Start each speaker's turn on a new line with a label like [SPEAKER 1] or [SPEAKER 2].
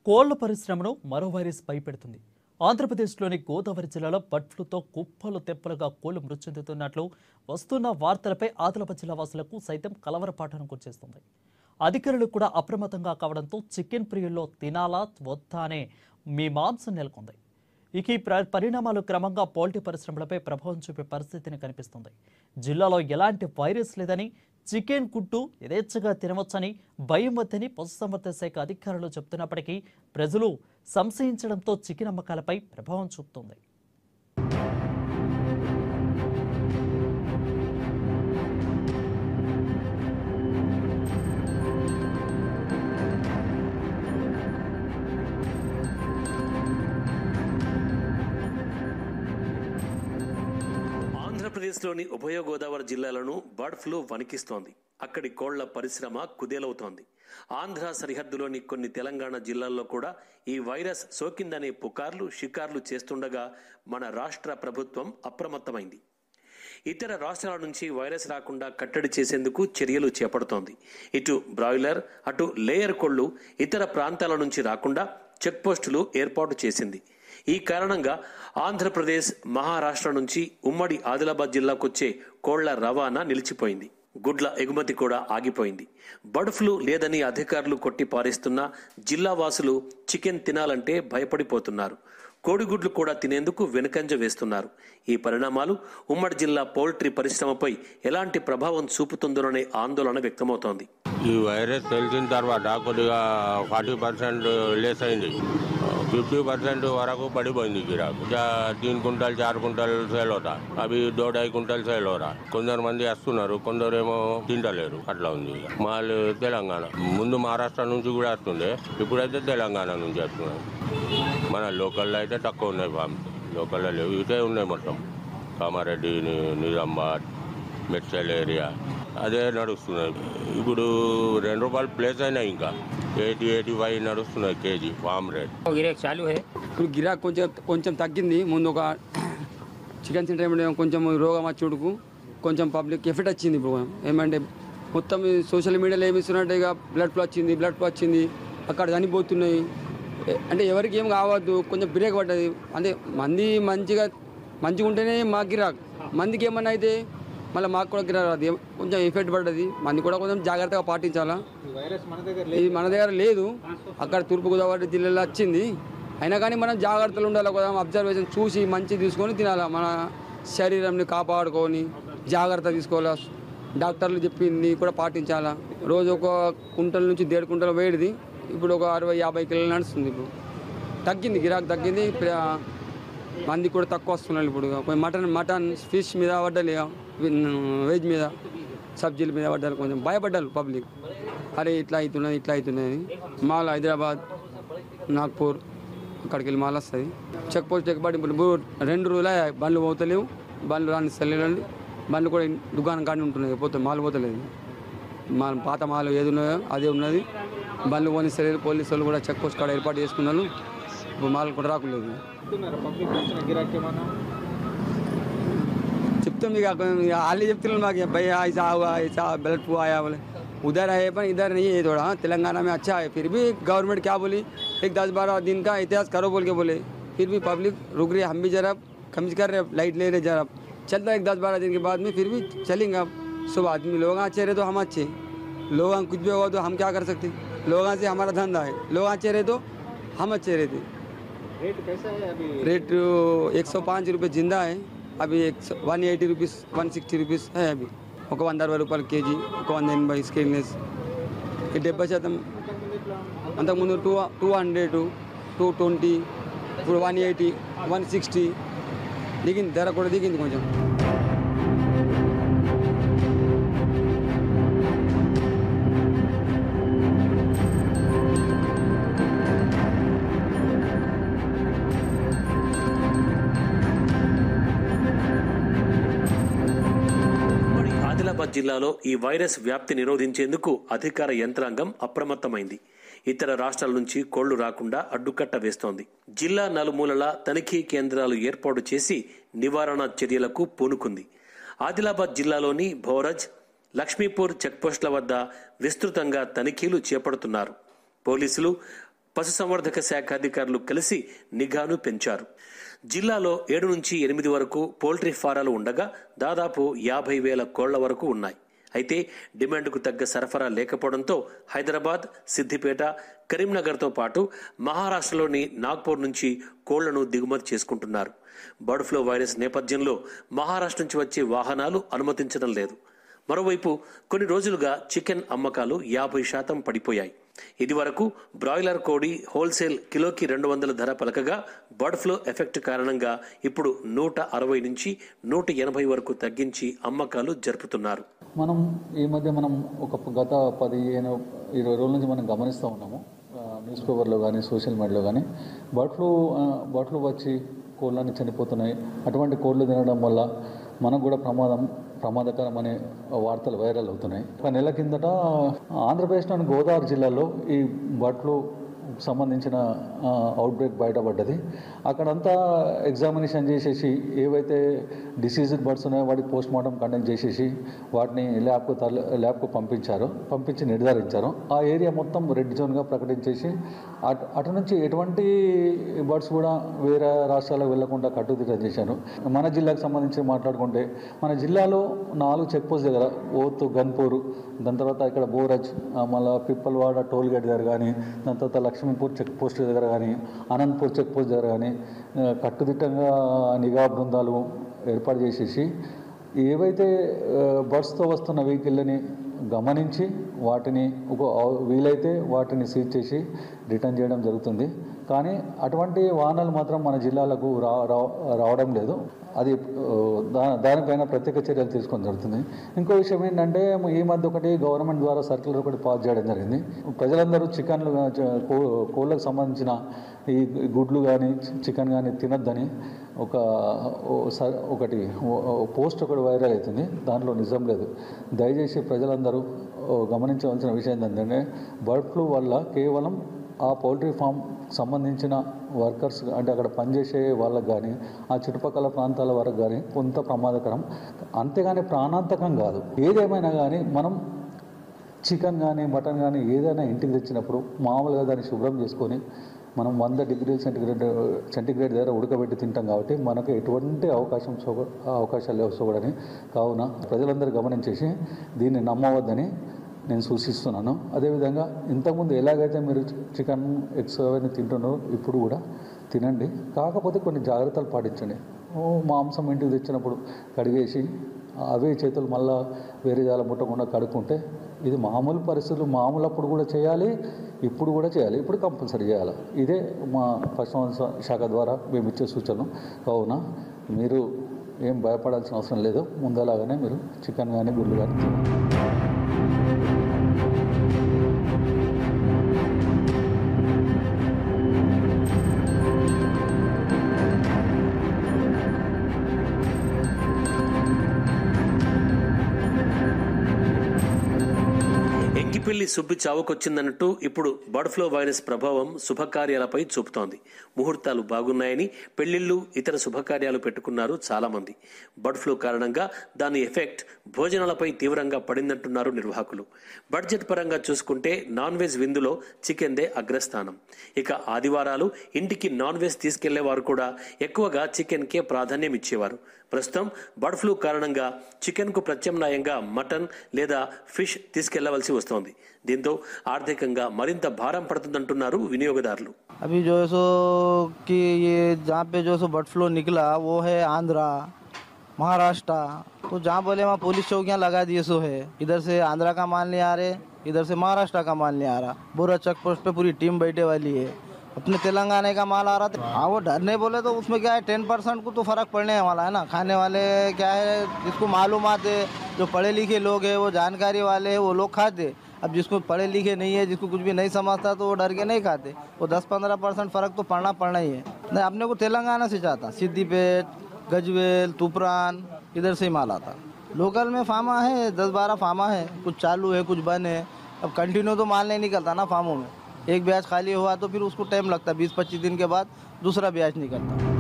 [SPEAKER 1] కోళ్ల పరిశ్రమను మరో వైరస్ భయపెడుతుంది. ఆంధ్రప్రదేశ్లోని గోదావరి జిల్లాలో బర్డ్ ఫ్లూతో కుప్పలు తెప్పలుగా కోళ్లు మృతి చెందుతున్నట్లు వస్తున్న వార్తలపై ఆదిలాబాద్ జిల్లా వాసులకు సైతం కలవరపాటును గురిచేస్తుంది. అధికారులు కూడా అప్రమత్తంగా కావడంతో చికెన్ ప్రియుల్లో తినాలా వద్దా అనే మీమాంసం నెలకొంది. ఇక ఈ పరిణామాలు క్రమంగా పౌల్ట్రీ పరిశ్రమలపై ప్రభావం చూపే పరిస్థితిని కనిపిస్తుంది. జిల్లాలో ఎలాంటి వైరస్ లేదని, చికెన్ గుడ్డు యథేచ్ఛగా తినవచ్చని, భయం వద్దని పశుసంవర్ధక శాఖ అధికారులు చెబుతున్నప్పటికీ ప్రజలు సంశయించడంతో చికెన్ అమ్మకాలపై ప్రభావం చూపుతుంది.
[SPEAKER 2] ఆంధ్రప్రదేశ్లోని ఉభయ గోదావరి జిల్లాలను బర్డ్ ఫ్లూ వణికిస్తోంది. అక్కడి కోళ్ల పరిశ్రమ కుదేలవుతోంది. ఆంధ్ర సరిహద్దులోని కొన్ని తెలంగాణ జిల్లాల్లో కూడా ఈ వైరస్ సోకిందనే పుకార్లు, షికార్లు చేస్తుండగా మన రాష్ట్ర ప్రభుత్వం అప్రమత్తమైంది. ఇతర రాష్ట్రాల నుంచి వైరస్ రాకుండా కట్టడి చేసేందుకు చర్యలు చేపడుతోంది. ఇటు బ్రాయిలర్, అటు లేయర్ కోళ్లు ఇతర ప్రాంతాల నుంచి రాకుండా చెక్ పోస్టులు ఏర్పాటు చేసింది. ఈ కారణంగా ఆంధ్రప్రదేశ్, మహారాష్ట్ర నుంచి ఉమ్మడి ఆదిలాబాద్ జిల్లాకొచ్చే కోళ్ల రవాణా నిలిచిపోయింది. గుడ్ల ఎగుమతి కూడా ఆగిపోయింది. బర్డ్ ఫ్లూ లేదని అధికారులు కొట్టి పారేస్తున్నా జిల్లా వాసులు చికెన్ తినాలంటే భయపడిపోతున్నారు. కోడిగుడ్లు కూడా తినేందుకు వెనుకంజ వేస్తున్నారు. ఈ పరిణామాలు ఉమ్మడి జిల్లా పౌల్ట్రీ పరిశ్రమపై ఎలాంటి ప్రభావం చూపుతుందోననే ఆందోళన వ్యక్తమవుతోంది.
[SPEAKER 3] ఈ వైరస్ తెలిసిన తర్వాత కొద్దిగా 40% లెస్ అయింది. 50% వరకు పడిపోయింది గిరాకు. 3 క్వింటల్ 4 క్వింటల్ సేల్ అవుతా, అవి 2.5 క్వింటల్ సేల్ అవుతా. కొందరు మంది వస్తున్నారు, కొందరేమో తింటలేరు. అట్లా ఉంది. మాలు తెలంగాణ, ముందు మహారాష్ట్ర నుంచి కూడా వస్తుండే, ఇప్పుడైతే తెలంగాణ నుంచి వస్తున్నాయి. మన లోకల్లో అయితే తక్కువ ఉన్నాయి. ఫామ్ లోకల్లో లేవు, ఇటే ఉన్నాయి మొత్తం. కామారెడ్డి, నిజామాబాద్, మెడ్చల్ ఏరియా అదే నడుస్తున్నాయి. ఇప్పుడు ₹2 ప్లేస్ అయినాయి. ఇంకా 80-85 నడుస్తున్నాయి కేజీ ఫామ్ రేట్.
[SPEAKER 4] గిరాక్ చాలు
[SPEAKER 5] ఇప్పుడు గిరాక్ కొంచెం తగ్గింది. ముందు ఒక చికెన్ సెంటర్ కొంచెం రోగం వచ్చుడుకు కొంచెం పబ్లిక్ ఎఫెక్ట్ వచ్చింది. ఇప్పుడు ఏమంటే మొత్తం సోషల్ మీడియాలో ఏమిస్తున్నట్టు ఇక బ్లడ్ ఫ్లో వచ్చింది, అక్కడ చనిపోతున్నాయి. అంటే ఎవరికి ఏం కావద్దు, కొంచెం బ్రేక్ పడ్డది. అంటే మంది మంచిగా ఉంటేనే మాకు గిరాక్, మందికి ఏమన్నా అయితే మళ్ళీ మాకు కూడా గిరాక్ రాదు. కొంచెం ఎఫెక్ట్ పడ్డది. మంది కూడా కొంచెం జాగ్రత్తగా పాటించాలా. ఇది మన దగ్గర లేదు, అక్కడ తూర్పుగోదావరి జిల్లాలో వచ్చింది. అయినా కానీ మనం జాగ్రత్తలు ఉండాలి కదా, అబ్జర్వేషన్ చూసి మంచి తీసుకొని తినాలా. మన శరీరంని కాపాడుకొని జాగ్రత్త తీసుకోవాలా. డాక్టర్లు చెప్పింది కూడా పాటించాలా. రోజు ఒక కుంటల నుంచి 1.5 కుంటల వేడిది ఇప్పుడు ఒక 60-50 కిలోలు నడుస్తుంది. ఇప్పుడు తగ్గింది, గిరాక్ తగ్గింది. మంది కూడా తక్కువ వస్తున్నారు. ఇప్పుడు మటన్ ఫిష్ మీద పడ్డాలి, వెజ్ మీద, సబ్జీల మీద పడ్డారు. కొంచెం భయపడ్డారు పబ్లిక్. అరే ఇట్లా అవుతున్నాయి. మాల్ హైదరాబాద్, నాగ్పూర్ అక్కడికి వెళ్ళి మాల్ వస్తుంది. చెక్ పోస్ట్ ఎక్కబడి ఇప్పుడు 2 రోజులు బండ్లు పోతలేవు, బండ్లు రాని బండ్లు కూడా దుకాణం కాడి ఉంటున్నాయి. మాల్ పోతలేదు. పాత మాల్ ఏది ఉన్నాయో అదే ఉన్నది. బండ్లు పోనిస్తలేదు. పోలీసు వాళ్ళు కూడా చెక్ పోస్ట్ కాడ ఏర్పాటు చేసుకున్నారు. ఇప్పుడు మాల్ కూడా రాకులేదు. చెప్తాం ఇక వాళ్ళే చెప్తున్నారు మాకు, भैया ऐसा ब्लड फ्लू आया बोले, उधर आए पर इधर नहीं है, थोड़ा तेलंगाना में अच्छा है. फिर भी गवर्नमेंट क्या बोली, एक 10-12 दिन का इतिहास करो बोल के बोले. फिर भी पब्लिक रुक रही है. हम भी जरा कम कर रहे, लाइट ले रहे, जरा चलता है. 10-12 दिन के बाद में फिर भी चलेंगे. सब आदमी लोग अच्छे रहे तो हम अच्छे, लोग कुछ भी होगा तो हम क्या कर सकते. लोगों से हमारा धंधा है, लोग अच्छे रहे तो हम अच्छे रहते.
[SPEAKER 4] रेट कैसा है अभी?
[SPEAKER 5] रेट 105 रुपये जिंदा है. अभी 180 रुपीज़ 160 रुपीज़ है. अभी ఒక ₹160 కేజీ, ఒక 180 స్కేల్నెస్. 70% అంతకుముందు 200, 220, ఇప్పుడు 180, 160 దిగింది. ధర కూడా దిగింది కొంచెం.
[SPEAKER 2] ఆదిలాబాద్ జిల్లాలో ఈ వైరస్ వ్యాప్తి నిరోధించేందుకు అధికార యంత్రాంగం అప్రమత్తమైంది. ఇతర రాష్ట్రాల నుంచి కోళ్లు రాకుండా అడ్డుకట్ట వేస్తోంది. జిల్లా నలుమూలలా తనిఖీ కేంద్రాలు ఏర్పాటు చేసి నివారణ చర్యలకు పూనుకుంది. ఆదిలాబాద్ జిల్లాలోని భోరజ్, లక్ష్మీపూర్ చెక్పోస్టుల వద్ద విస్తృతంగా తనిఖీలు చేపడుతున్నారు. పోలీసులు పశుసంవర్ధక శాఖ అధికారులు కలిసి నిఘాను పెంచారు. జిల్లాలో 7 నుంచి 8 వరకు పౌల్ట్రీ ఫారాలు ఉండగా దాదాపు 50,000 కోళ్ల వరకు ఉన్నాయి. అయితే డిమాండ్కు తగ్గ సరఫరా లేకపోవడంతో హైదరాబాద్, సిద్దిపేట, కరీంనగర్తో పాటు మహారాష్ట్రలోని నాగ్పూర్ నుంచి కోళ్లను దిగుమతి చేసుకుంటున్నారు. బర్డ్ ఫ్లూ వైరస్ నేపథ్యంలో మహారాష్ట్ర నుంచి వచ్చే వాహనాలు అనుమతించడం లేదు. మరోవైపు కొన్ని రోజులుగా చికెన్ అమ్మకాలు 50% పడిపోయాయి. ఇది వరకు బ్రాయిలర్ కోడి హోల్సేల్ కిలోకి 200 ధర పలకగా బర్డ్ ఫ్లూ ఎఫెక్ట్ కారణంగా ఇప్పుడు 160 నుంచి 180 వరకు తగ్గించి అమ్మకాలు జరుపుతున్నారు.
[SPEAKER 6] మనం ఈ మధ్య ఒక గత 15-20 రోజుల నుంచి మనం గమనిస్తూ ఉన్నాము. న్యూస్ పేపర్లో కానీ సోషల్ మీడియాలో కానీ బర్డ్ ఫ్లూ వచ్చి కోళ్ళని చనిపోతున్నాయి. అటువంటి కోళ్ళు తినడం వల్ల మనకు కూడా ప్రమాదకరం అనే వార్తలు వైరల్ అవుతున్నాయి. ఒక నెల కిందట ఆంధ్రప్రదేశ్లోని గోదావరి జిల్లాలో ఈ బర్డ్ ఫ్లూ సంబంధించిన అవుట్బ్రేక్ బయటపడ్డది. అక్కడంతా ఎగ్జామినేషన్ చేసేసి ఏవైతే డిసీజ్డ్ బర్డ్స్ ఉన్నాయో వాటికి పోస్ట్ మార్టం కండక్ట్ చేసేసి వాటిని ల్యాబ్కు పంపించి నిర్ధారించారు. ఆ ఏరియా మొత్తం రెడ్ జోన్గా ప్రకటించేసి అటు నుంచి ఎటువంటి బర్డ్స్ కూడా వేరే రాష్ట్రాలకు వెళ్లకుండా కట్టుదిట్టం చేశారు. మన జిల్లాకు సంబంధించి మాట్లాడుకుంటే మన జిల్లాలో 4 చెక్ పోస్ట్ దగ్గర ఓతు, గన్పూర్, దాని తర్వాత ఇక్కడ బోరజ్, మళ్ళీ పిప్పల్వాడ టోల్ గేట్ దగ్గర కానీ, దాని తర్వాత లక్ష్మీపూర్ చెక్ పోస్ట్ దగ్గర కానీ, అనంతపూర్ చెక్ పోస్ట్ దగ్గర కానీ కట్టుదిట్టంగా నిఘా బృందాలు ఏర్పాటు చేసేసి ఏవైతే బస్సుతో వస్తున్న వెహికల్ని గమనించి వాటిని వీలైతే వాటిని సీజ్ చేసి రిటర్న్ చేయడం జరుగుతుంది. కానీ అటువంటి వాహనాలు మాత్రం మన జిల్లాలకు రావడం లేదు. అది దానిపైన ప్రత్యేక చర్యలు తీసుకోవడం జరుగుతుంది. ఇంకో విషయం ఏంటంటే ఈ మధ్య గవర్నమెంట్ ద్వారా సర్క్యులర్ పాస్ చేయడం జరిగింది. ప్రజలందరూ కోళ్ళకు సంబంధించిన ఈ గుడ్లు కానీ చికెన్ కానీ తినొద్దని ఒకటి పోస్ట్ వైరల్ అవుతుంది. దాంట్లో నిజం లేదు. దయచేసి ప్రజలందరూ గమనించవలసిన విషయం ఏంటంటే బర్డ్ ఫ్లూ వల్ల కేవలం ఆ పౌల్ట్రీ ఫామ్ సంబంధించిన వర్కర్స్ అంటే అక్కడ పనిచేసే వాళ్ళకు కానీ ఆ చుట్టుపక్కల ప్రాంతాల వరకు కానీ కొంత ప్రమాదకరం, అంతేగాని ప్రాణాంతకం కాదు. ఏదేమైనా కానీ మనం చికెన్ కానీ మటన్ కానీ ఏదైనా ఇంటికి తెచ్చినప్పుడు మామూలుగా దాన్ని శుభ్రం చేసుకొని మనం 100 డిగ్రీల సెంటిగ్రేడ్ దగ్గర ఉడకబెట్టి తింటాం కాబట్టి మనకు ఎటువంటి అవకాశాలు లేవు సోగడని. కావున ప్రజలందరూ గమనించేసి దీన్ని నమ్మవద్దని నేను సూచిస్తున్నాను. అదేవిధంగా ఇంతకుముందు ఎలాగైతే మీరు చికెన్, ఎగ్స్ అవన్నీ తింటున్నారో ఇప్పుడు కూడా తినండి. కాకపోతే కొన్ని జాగ్రత్తలు పాటించండి. మాంసం ఇంటికి తెచ్చినప్పుడు కడిగేసి అవే చేతులు మళ్ళీ వేరే జాల ముట్టకుండా కడుక్కుంటే ఇది మామూలు పరిస్థితులు మామూలప్పుడు కూడా చేయాలి, ఇప్పుడు కూడా చేయాలి, ఇప్పుడు కంపల్సరీ చేయాలి. ఇదే మా పశుసంవర్ధక శాఖ ద్వారా మేము ఇచ్చే సూచనలు. కావున మీరు ఏం భయపడాల్సిన అవసరం లేదు. ముందలాగానే మీరు చికెన్ కానీ గుడ్లు కానీ తినండి.
[SPEAKER 2] ఎంగిపిల్లి సుబ్బి చావుకొచ్చిందన్నట్టు ఇప్పుడు బర్డ్ ఫ్లూ వైరస్ ప్రభావం శుభకార్యాలపై చూపుతోంది. ముహూర్తాలు బాగున్నాయని పెళ్లిళ్లు, ఇతర శుభకార్యాలు పెట్టుకున్నారు చాలా మంది. బర్డ్ ఫ్లూ కారణంగా దాని ఎఫెక్ట్ భోజనాలపై తీవ్రంగా పడిందంటున్నారు నిర్వాహకులు. బడ్జెట్ పరంగా చూసుకుంటే నాన్ వెజ్ విందులో చికెన్దే అగ్రస్థానం. ఇక ఆదివారాలు ఇంటికి నాన్ వెజ్ తీసుకెళ్లేవారు కూడా ఎక్కువగా చికెన్కే ప్రాధాన్యం ఇచ్చేవారు. ప్రస్తుతం బర్డ్ ఫ్లూ కారణంగా చికెన్కు ప్రత్యామ్నాయంగా మటన్ లేదా ఫిష్ తీసుకెళ్లవలసి వస్తోంది. దీంతో ఆర్థికంగా మరింత భారం పడుతుందంటున్నారు వినియోగదారులు.
[SPEAKER 7] अभी जो है सो कि ये जहाँ पे जो सो बर्ड फ्लू निकला वो है आंध्रा, महाराष्ट्र. तो जहाँ बोले वहाँ पुलिस चौकियाँ लगा दिए सो है. इधर से आंध्रा का माल नहीं आ रहे, इधर से महाराष्ट्र का माल नहीं आ रहा. पूरा चेक पोस्ट पे पूरी टीम बैठे वाली है. अपने तेलंगाना का माल आ रहा था. हाँ वो डर नहीं बोले तो उसमें क्या है 10% को तो फ़र्क पड़ने वाला है ना. खाने वाले क्या है जिसको मालूमात है, जो पढ़े लिखे लोग हैं वो जानकारी वाले हैं वो लोग खाते. अब जिसको पढ़े लिखे नहीं है, जिसको कुछ भी नहीं समझता तो वो डर के नहीं खाते. वो 10-15% फ़र्क तो पड़ना ही है. नहीं अपने को तेलंगाना से जाता, सिद्दीपेट, गजवेल, तुपरान इधर से ही माल आता. लोकल में फार्मा है 10-12 फार्मा है, कुछ चालू है कुछ बंद है. अब कंटिन्यू तो माल नहीं निकलता ना फार्मों में. एक ब्याज खाली हुआ तो फिर उसको टाइम लगता है, 20-25 दिन के बाद दूसरा ब्याज निकलता.